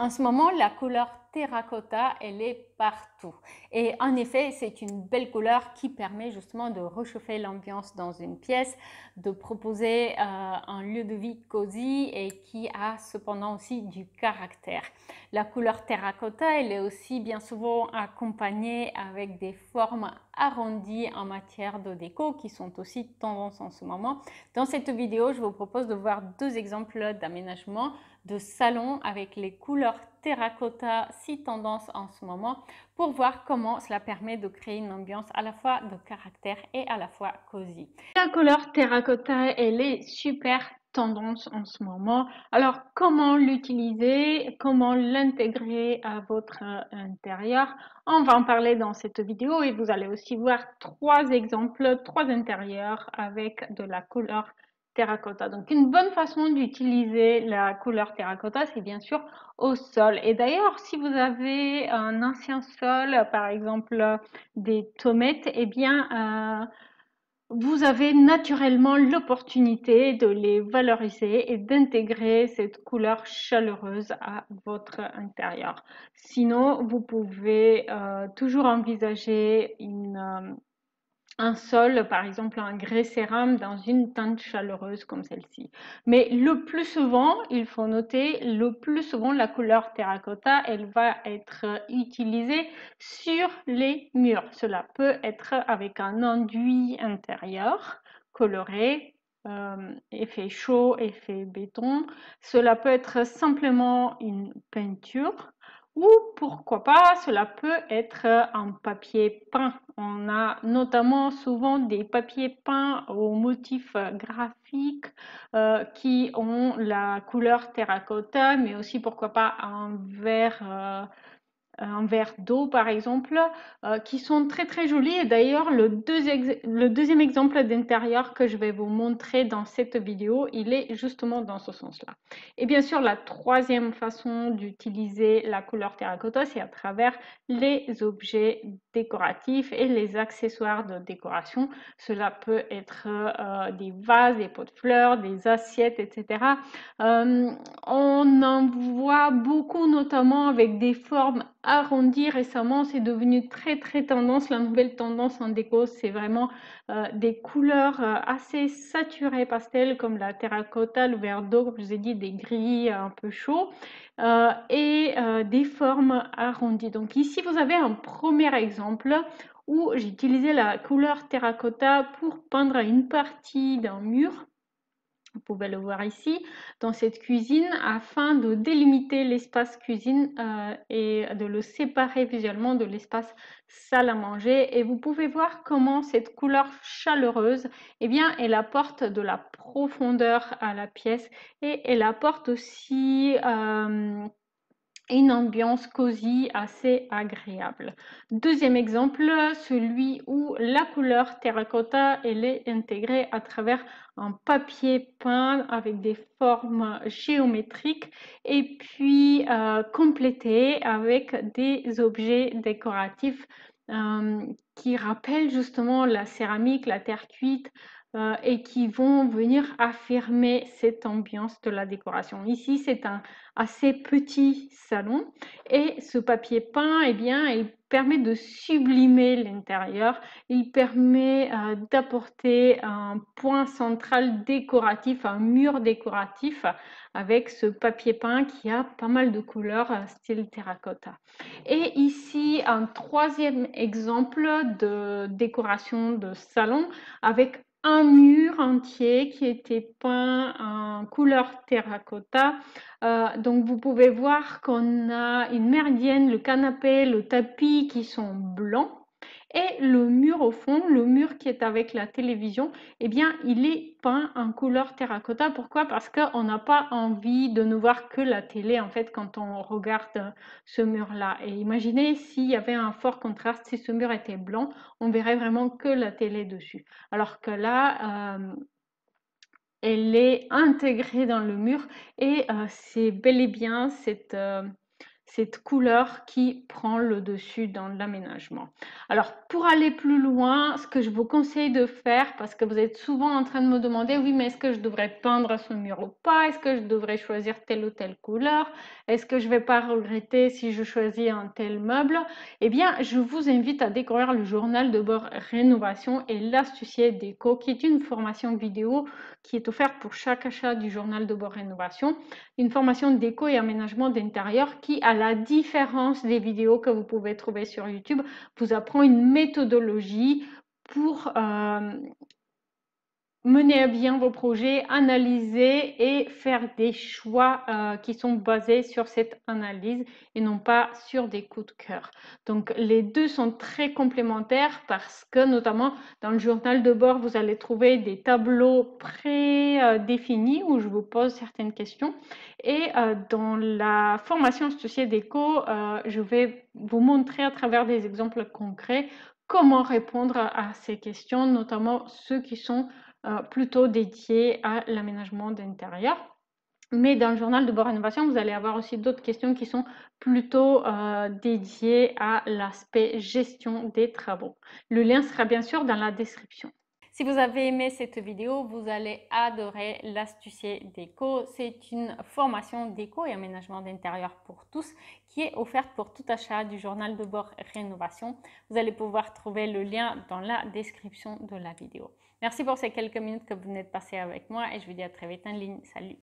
En ce moment, la couleur terracotta, elle est partout. Et en effet, c'est une belle couleur qui permet justement de réchauffer l'ambiance dans une pièce, de proposer un lieu de vie cosy et qui a cependant aussi du caractère. La couleur terracotta, elle est aussi bien souvent accompagnée avec des formes arrondies en matière de déco qui sont aussi tendance en ce moment. Dans cette vidéo, je vous propose de voir deux exemples d'aménagement de salon avec les couleurs terracotta si tendance en ce moment pour voir comment cela permet de créer une ambiance à la fois de caractère et à la fois cosy. La couleur terracotta, elle est super tendance en ce moment. Alors, comment l'utiliser, comment l'intégrer à votre intérieur? On va en parler dans cette vidéo et vous allez aussi voir trois exemples, trois intérieurs avec de la couleur terracotta. Donc, une bonne façon d'utiliser la couleur terracotta, c'est bien sûr au sol. Et d'ailleurs, si vous avez un ancien sol, par exemple des tomates, eh bien, vous avez naturellement l'opportunité de les valoriser et d'intégrer cette couleur chaleureuse à votre intérieur. Sinon, vous pouvez toujours envisager un sol, par exemple un grès cérame dans une teinte chaleureuse comme celle-ci. Mais le plus souvent, il faut noter, le plus souvent la couleur terracotta, elle va être utilisée sur les murs. Cela peut être avec un enduit intérieur coloré, effet chaud, effet béton. Cela peut être simplement une peinture. Ou pourquoi pas, cela peut être un papier peint. On a notamment souvent des papiers peints aux motifs graphiques qui ont la couleur terracotta, mais aussi pourquoi pas un verre d'eau par exemple, qui sont très très jolis. Et d'ailleurs, le deuxième exemple d'intérieur que je vais vous montrer dans cette vidéo, il est justement dans ce sens-là. Et bien sûr, la troisième façon d'utiliser la couleur terracotta, c'est à travers les objets décoratifs et les accessoires de décoration. Cela peut être des vases, des pots de fleurs, des assiettes, etc. On en voit beaucoup, notamment avec des formes arrondies. Récemment, c'est devenu très très tendance. La nouvelle tendance en déco, c'est vraiment des couleurs assez saturées pastel, comme la terracotta, le vert d'eau, comme je vous ai dit, des gris un peu chauds, et des formes arrondies. Donc ici, vous avez un premier exemple où j'ai utilisé la couleur terracotta pour peindre une partie d'un mur. Vous pouvez le voir ici, dans cette cuisine, afin de délimiter l'espace cuisine et de le séparer visuellement de l'espace salle à manger. Et vous pouvez voir comment cette couleur chaleureuse, eh bien, elle apporte de la profondeur à la pièce et elle apporte aussi une ambiance cosy assez agréable. Deuxième exemple, celui où la couleur terracotta elle est intégrée à travers un papier peint avec des formes géométriques et puis complété avec des objets décoratifs qui rappellent justement la céramique, la terre cuite, et qui vont venir affirmer cette ambiance de la décoration. Ici, c'est un assez petit salon et ce papier peint, eh bien, il permet de sublimer l'intérieur, il permet d'apporter un point central décoratif, un mur décoratif avec ce papier peint qui a pas mal de couleurs style terracotta. Et ici, un troisième exemple de décoration de salon avec un mur entier qui était peint en couleur terracotta. Donc vous pouvez voir qu'on a une méridienne, le canapé, le tapis qui sont blancs. Et le mur au fond, le mur qui est avec la télévision, eh bien, il est peint en couleur terracotta. Pourquoi? Parce qu'on n'a pas envie de ne voir que la télé, en fait, quand on regarde ce mur-là. Et imaginez s'il y avait un fort contraste, si ce mur était blanc, on verrait vraiment que la télé dessus. Alors que là, elle est intégrée dans le mur et c'est bel et bien cette couleur qui prend le dessus dans l'aménagement. Alors, pour aller plus loin, ce que je vous conseille de faire, parce que vous êtes souvent en train de me demander, oui, mais est-ce que je devrais peindre ce mur ou pas? Est-ce que je devrais choisir telle ou telle couleur? Est-ce que je vais pas regretter si je choisis un tel meuble? Eh bien, je vous invite à découvrir le journal de bord Rénovation et l'astucier déco, qui est une formation vidéo qui est offerte pour chaque achat du journal de bord Rénovation. Une formation déco et aménagement d'intérieur qui, à la différence des vidéos que vous pouvez trouver sur YouTube, vous apprend une méthodologie pour mener à bien vos projets, analyser et faire des choix qui sont basés sur cette analyse et non pas sur des coups de cœur. Donc les deux sont très complémentaires parce que notamment dans le journal de bord, vous allez trouver des tableaux prédéfinis où je vous pose certaines questions. Et dans la formation associée déco, je vais vous montrer à travers des exemples concrets comment répondre à ces questions, notamment ceux qui sont plutôt dédié à l'aménagement d'intérieur. Mais dans le journal de bord Rénovation, vous allez avoir aussi d'autres questions qui sont plutôt dédiées à l'aspect gestion des travaux. Le lien sera bien sûr dans la description. Si vous avez aimé cette vidéo, vous allez adorer l'astucier déco. C'est une formation déco et aménagement d'intérieur pour tous qui est offerte pour tout achat du journal de bord Rénovation. Vous allez pouvoir trouver le lien dans la description de la vidéo. Merci pour ces quelques minutes que vous venez de passer avec moi et je vous dis à très vite en ligne. Salut!